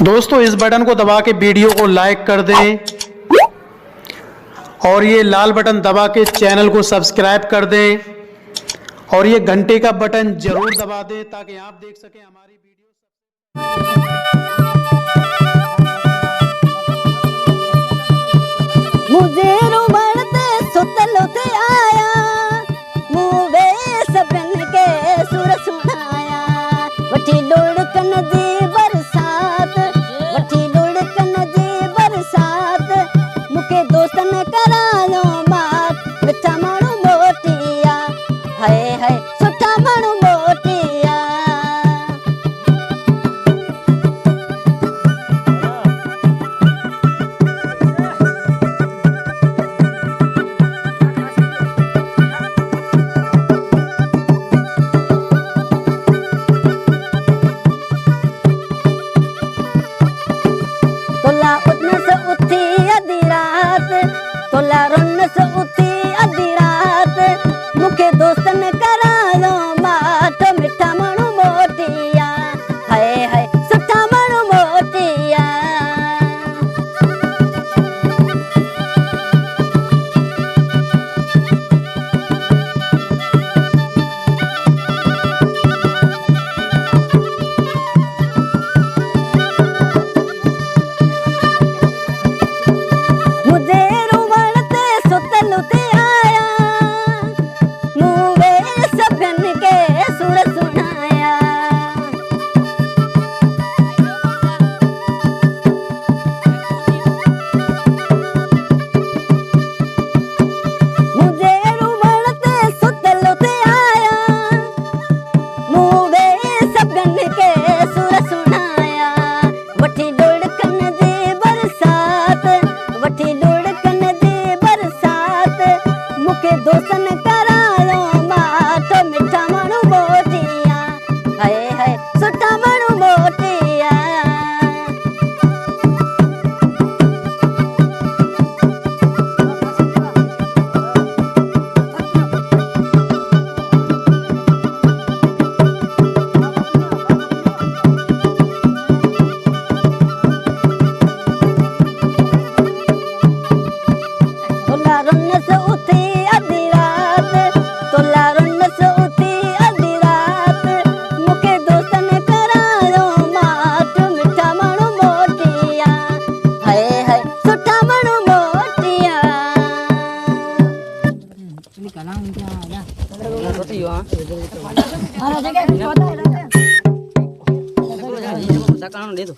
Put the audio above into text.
दोस्तों इस बटन को दबा के वीडियो को लाइक कर दें और ये लाल बटन दबा के चैनल को सब्सक्राइब कर दें और ये घंटे का बटन जरूर दबा दें ताकि आप देख सकें हमारी वीडियो। मुझे रुमड़ते सुतलते आया मुवे सपन के सुर सुनाया वठी लुढ़कन जी बरसात वठी लुढ़कन जी बरसात मुके दोस्तन करायो मात मिठा माण्हू मोटिया हाय हाय सुठा माण्हू मोटिया। तोला उठनस उठी अधी रात तोला रुनस उठी अधी रात मुखे दोस्तन करायो माट मिठा माण्हू मोटिया हाय हाय सुठा माण्हू मोटिया। मुझे रुमड़ते सुतलते आया मुवे सपन के सुर सुनाया मुझे रुमड़ते सुतलते आया मुवे सपन के सुर सुनाया वठी लुढ़कन जी बरसात वठी लुढ़कन जी बरसात मुके दोस्तन करायो माट मिठा माण्हू मोटिया हाय हाय सुठा माण्हू मोटिया। तोला रुनस उठी अधी रात तोला रुनस उठी अधी रात मुके दोस्तन करायो माट मिठा माण्हू मोटिया हाय हाय सुठा माण्हू मोटिया। दे दो।